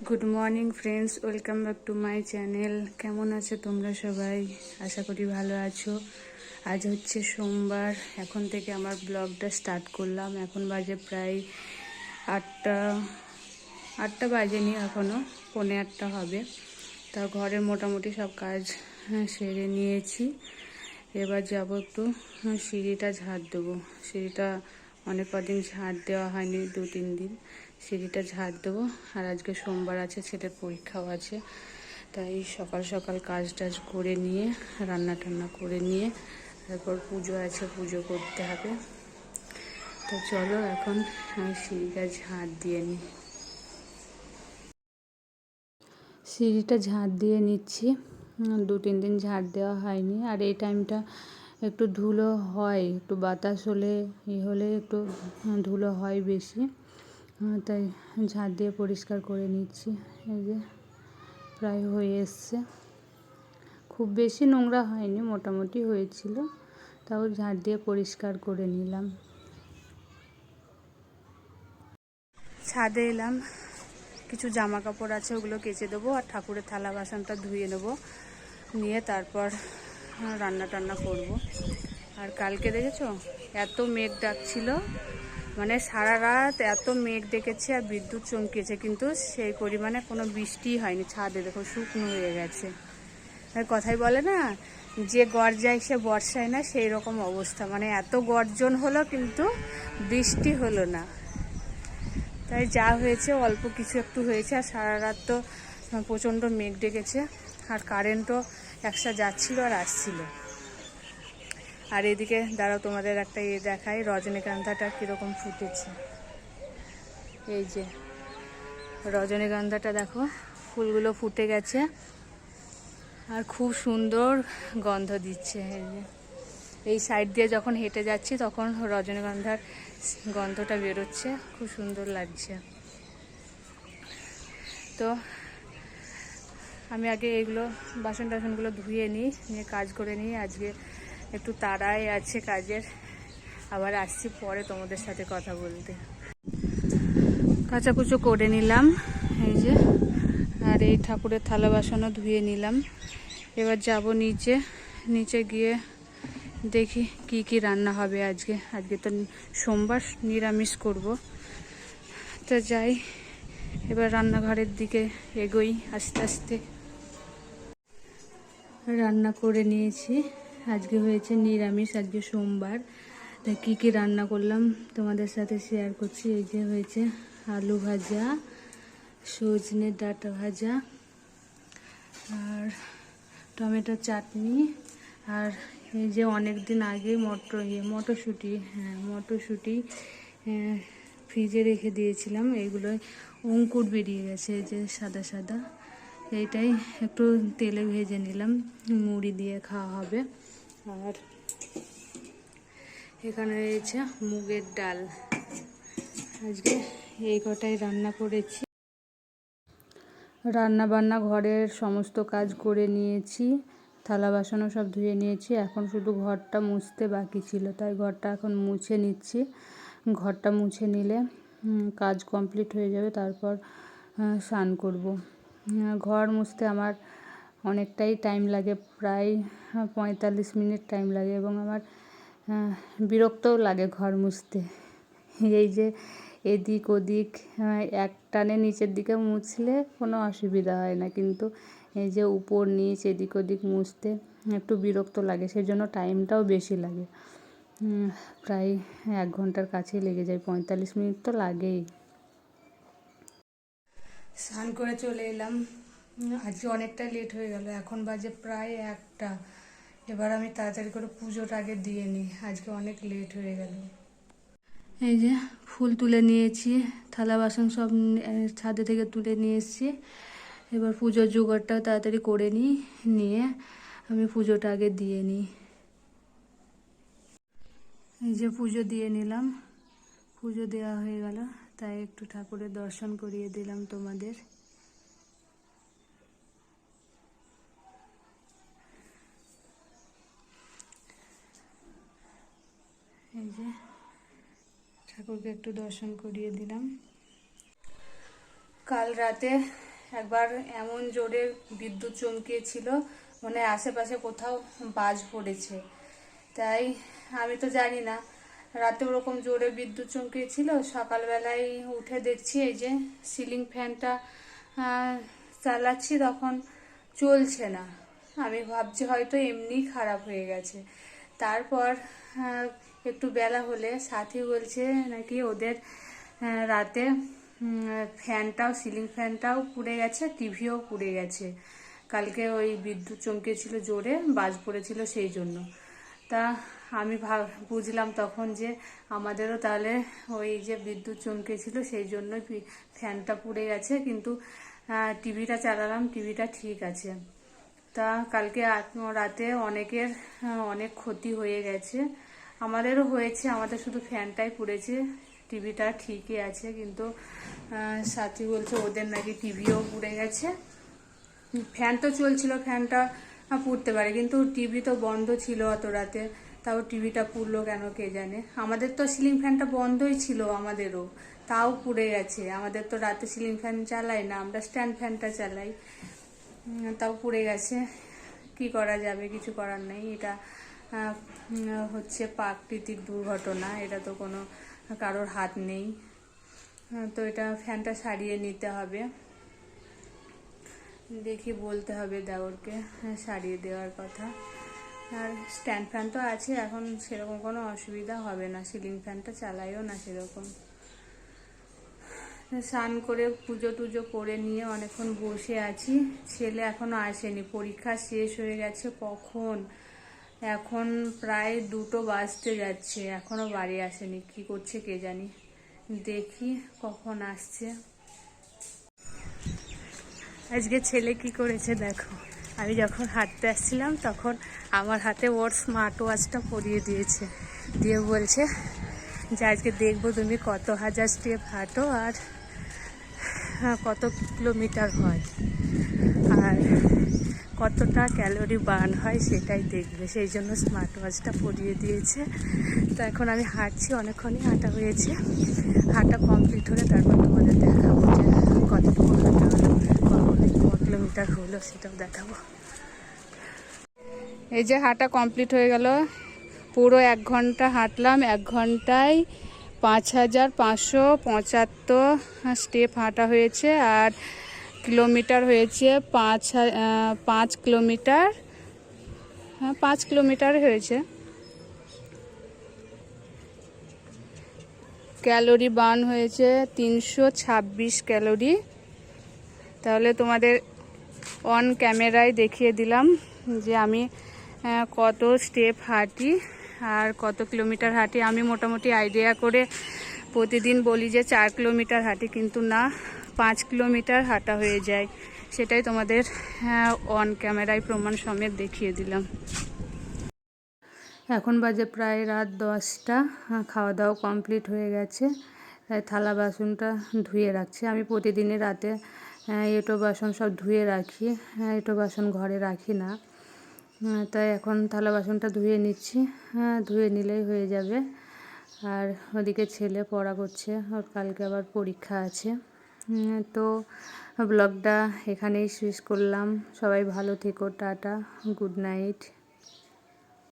Good morning friends, welcome back to my channel. কেমন আছো তোমরা সবাই? আশা করি ভালো আছো। আজ হচ্ছে সোমবার। এখন থেকে আমার ব্লগটা স্টার্ট করলাম। এখন বাজে প্রায় আটটা আটটা বাজেনি, এখনও 7:45 হবে। তা ঘরের মোটামুটি সব কাজ সেরে নিয়েছি। এবার যাবো একটু সিঁড়িটা ঝাড় দেবো। সিঁড়িটা অনেক কদিন ঝাড় দেওয়া হয়নি, 2-3 দিন। সিঁড়িটা ঝাড় দেবো। আর আজকে সোমবার আছে, ছেলের পরীক্ষাও আছে, তাই সকাল সকাল কাজ টাজ করে নিয়ে রান্না টান্না করে নিয়ে তারপর পুজো আছে, পুজো করতে হবে। তো চলো এখন আমি সিঁড়িটা ঝাড় দিয়ে নিই। সিঁড়িটা ঝাড় দিয়ে নিচ্ছি। 2-3 দিন ঝাড় দেওয়া হয়নি। আর এই টাইমটা একটু ধুলো হয়, একটু বাতাস হলে হলে একটু ধুলো হয় বেশি, তাই ঝাড় দিয়ে পরিষ্কার করে নিচ্ছি। এই যে প্রায় হয়ে এসছে, খুব বেশি নোংরা হয়নি, মোটামুটি হয়েছিল, তাও ঝাড় দিয়ে পরিষ্কার করে নিলাম। ছাদে এলাম, কিছু জামা কাপড় আছে, ওগুলো কেচে দেবো। আর ঠাকুরের থালা বাসনটা ধুয়ে নেবো, নিয়ে তারপর রান্না টান্না করব। আর কালকে দেখেছো এত মেঘ ডাকছিল, মানে সারা রাত এত মেঘ ডেকেছে আর বিদ্যুৎ চমকেছে, কিন্তু সেই পরিমাণে কোনো বৃষ্টিই হয়নি। ছাদে দেখো শুকনো হয়ে গেছে। আর কথাই বলে না, যে গর্জায় সে বর্ষায় না, সেই রকম অবস্থা। মানে এত গর্জন হলো কিন্তু বৃষ্টি হলো না। তাই যা হয়েছে অল্প কিছু একটু হয়েছে। আর সারা রাত তো প্রচণ্ড মেঘ ডেকেছে, আর কারেন্টও একসাথে যাচ্ছিল আর আসছিল। আর এদিকে দাঁড়াও, তোমাদের একটা দেখাই, রজনীগন্ধাটা কীরকম ফুটেছে। এই যে রজনীগন্ধাটা দেখো, ফুলগুলো ফুটে গেছে আর খুব সুন্দর গন্ধ দিচ্ছে। এই যে এই সাইড দিয়ে যখন হেঁটে যাচ্ছি তখন রজনীগন্ধার গন্ধটা বেরোচ্ছে, খুব সুন্দর লাগছে। তো আমি আগে এগুলো বাসন টাসনগুলো ধুয়ে নিই, নিয়ে কাজ করে নিই। আজকে একটু তাড়াই আছে কাজের, আবার আসছি পরে তোমাদের সাথে কথা বলতে। কাচাকুচো করে নিলাম, এই যে। আর এই ঠাকুরের থালা বাসনও ধুয়ে নিলাম। এবার যাব নিচে, নিচে গিয়ে দেখি কি কি রান্না হবে আজকে। আজকে তো সোমবার, নিরামিষ করব। তো যাই, এবার রান্নাঘরের দিকে এগোই আস্তে আস্তে। রান্না করে নিয়েছি, আজকে হয়েছে নিরামিষ, আজকে সোমবার। তাই কী কী রান্না করলাম তোমাদের সাথে শেয়ার করছি। এই যে হয়েছে আলু ভাজা, সজনে ডাঁটা ভাজা, আর টমেটো চাটনি, আর এই যে অনেক দিন আগে মটরশুঁটি, মটরশুঁটি ফ্রিজে রেখে দিয়েছিলাম। এইগুলো অঙ্কুর বেরিয়ে গেছে, এই যে সাদা সাদা। এইটাই একটু তেলে ভেজে নিলাম, মুড়ি দিয়ে খাওয়া হবে। আর এখানে রয়েছে মুগের ডাল। আজকে এই কটাই রান্না করেছি। রান্না বান্না ঘরের সমস্ত কাজ করে নিয়েছি, থালা বাসনও সব ধুয়ে নিয়েছি। এখন শুধু ঘরটা মুছতে বাকি ছিল, তাই ঘরটা এখন মুছে নিচ্ছি। ঘরটা মুছে নিলে কাজ কমপ্লিট হয়ে যাবে, তারপর স্নান করব। ঘর মুছতে আমার অনেকটাই টাইম লাগে, প্রায় 45 মিনিট টাইম লাগে, এবং আমার বিরক্তও লাগে ঘর মুছতে। এই যে এদিক ওদিক এক টানে নিচের দিকে মুছলে কোনো অসুবিধা হয় না, কিন্তু এই যে উপর নিচ এদিক ওদিক মুছতে একটু বিরক্ত লাগে, সেই জন্য টাইমটাও বেশি লাগে। প্রায় 1 ঘন্টার কাছেই লেগে যায়, 45 মিনিট তো লাগেই। স্নান করে চলে এলাম। আজকে অনেকটা লেট হয়ে গেল, এখন বাজে প্রায় 1টা। এবার আমি তাড়াতাড়ি করে পুজোটা আগে দিয়ে নিই, আজকে অনেক লেট হয়ে গেল। এই যে ফুল তুলে নিয়েছি, থালা বাসন সব ছাদে থেকে তুলে নিয়ে এসেছি। এবার পুজোর জোগাড়টাও তাড়াতাড়ি করে নিই, নিয়ে আমি পুজোটা আগে দিয়ে নিই। এই যে পুজো দিয়ে নিলাম, পুজো দেওয়া হয়ে গেল, তাই একটু ঠাকুরের দর্শন করিয়ে দিলাম তোমাদের। এই যে ঠাকুরকে একটু দর্শন করিয়ে দিলাম। কাল রাতে একবার এমন জোরে বিদ্যুৎ চমকিয়েছিল, মানে আশেপাশে কোথাও বাজ পড়েছে। তাই আমি তো জানি না, রাতে ওরকম জোরে বিদ্যুৎ চমকিয়েছিল। সকালবেলায় উঠে দেখছি এই যে সিলিং ফ্যানটা চালাচ্ছি, তখন চলছে না। আমি ভাবছি হয়তো এমনি খারাপ হয়ে গেছে। তারপর একটু বেলা হলে সাথী বলছে নাকি ওদের রাতে ফ্যানটাও, সিলিং ফ্যানটাও পুড়ে গেছে, টিভিও পুড়ে গেছে। কালকে ওই বিদ্যুৎ চমকেছিল জোরে, বাজ পড়েছিল সেই জন্য। তা আমি বুঝলাম তখন যে আমাদেরও তাহলে ওই যে বিদ্যুৎ চমকেছিল সেই জন্য ফ্যানটা পুড়ে গেছে, কিন্তু টিভিটা চালালাম, টিভিটা ঠিক আছে। তা কালকে রাতে অনেকের অনেক ক্ষতি হয়ে গেছে, আমাদেরও হয়েছে। আমাদের শুধু ফ্যানটাই পুড়েছে, টিভিটা ঠিকই আছে। কিন্তু সাথী বলছে ওদের নাকি টিভিও পুড়ে গেছে। ফ্যান তো চলছিল, ফ্যানটা পুড়তে পারে, কিন্তু টিভি তো বন্ধ ছিল অত রাতে, তাও টিভিটা পুড়লো কেন কে জানে। আমাদের তো সিলিং ফ্যানটা বন্ধই ছিল, আমাদেরও, তাও পুড়ে গেছে। আমাদের তো রাতে সিলিং ফ্যান চালাই না, আমরা স্ট্যান্ড ফ্যানটা চালাই, তাও পুড়ে গেছে। কি করা যাবে, কিছু করার নেই। এটা হচ্ছে প্রাকৃতিক দুর্ঘটনা, এটা তো কোনো কারোর হাত নেই। তো এটা ফ্যানটা সারিয়ে নিতে হবে, দেখি বলতে হবে দেওরকে সারিয়ে দেওয়ার কথা। আর স্ট্যান্ড ফ্যান তো আছে, এখন সেরকম কোনো অসুবিধা হবে না, সিলিং ফ্যানটা চালাইও না সেরকম। স্নান করে পুজো টুজো করে নিয়ে অনেকক্ষণ বসে আছি। ছেলে এখনো আসেনি, পরীক্ষা শেষ হয়ে গেছে কখন, এখন প্রায় 2টো বাজতে যাচ্ছে, এখনো বাড়ি আসেনি। কি করছে কে জানি, দেখি কখন আসছে। আজকে ছেলে কি করেছে দেখো, আমি যখন হাঁটতে আসছিলাম তখন আমার হাতে ওর স্মার্ট ওয়াচটা পরিয়ে দিয়েছে, দিয়ে বলছে যে আজকে দেখবো তুমি কত হাজার স্টেপ হাঁটো আর কত কিলোমিটার হয় আর কতটা ক্যালোরি বার্ন হয় সেটাই দেখবে, সেই জন্য স্মার্ট ওয়াচটা পরিয়ে দিয়েছে। তো এখন আমি হাঁটছি, অনেকক্ষণই হাঁটা হয়েছে। হাঁটা কমপ্লিট হলে তারপর তোমাদের দেখাবো যে কতটুকু হাঁটা হলো, কত কিলোমিটার হলো সেটাও দেখাবো। এই যে হাঁটা কমপ্লিট হয়ে গেল, পুরো 1 ঘন্টা হাঁটলাম। 1 ঘন্টায় 5575 স্টেপ হাঁটা হয়েছে, আর কিলোমিটার হয়েছে 5 কিলোমিটার, 5 কিলোমিটার হয়েছে। ক্যালোরি বার্ন হয়েছে 326 ক্যালোরি। তাহলে তোমাদের অন ক্যামেরায় দেখিয়ে দিলাম যে আমি কত স্টেপ হাঁটি আর কত কিলোমিটার হাঁটি। আমি মোটামুটি আইডিয়া করে প্রতিদিন বলি যে 4 কিলোমিটার হাঁটি, কিন্তু না, 5 কিলোমিটার হাঁটা হয়ে যায়। সেটাই তোমাদের অন ক্যামেরায় প্রমাণ সমেত দেখিয়ে দিলাম। এখন বাজে প্রায় রাত 10টা, খাওয়া দাওয়া কমপ্লিট হয়ে গেছে। থালা বাসনটা ধুয়ে রাখছি। আমি প্রতিদিনই রাতে এঁটো বাসন সব ধুয়ে রাখি, এঁটো বাসন ঘরে রাখি না। তাই এখন থালা বাসনটা ধুয়ে নিচ্ছি, ধুয়ে নিলেই হয়ে যাবে। আর ওদিকে ছেলে পড়া করছে, ওর কালকে আবার পরীক্ষা আছে। তো ব্লগটা এখানেই শেষ করলাম। সবাই ভালো থেকো, টাটা, গুড নাইট।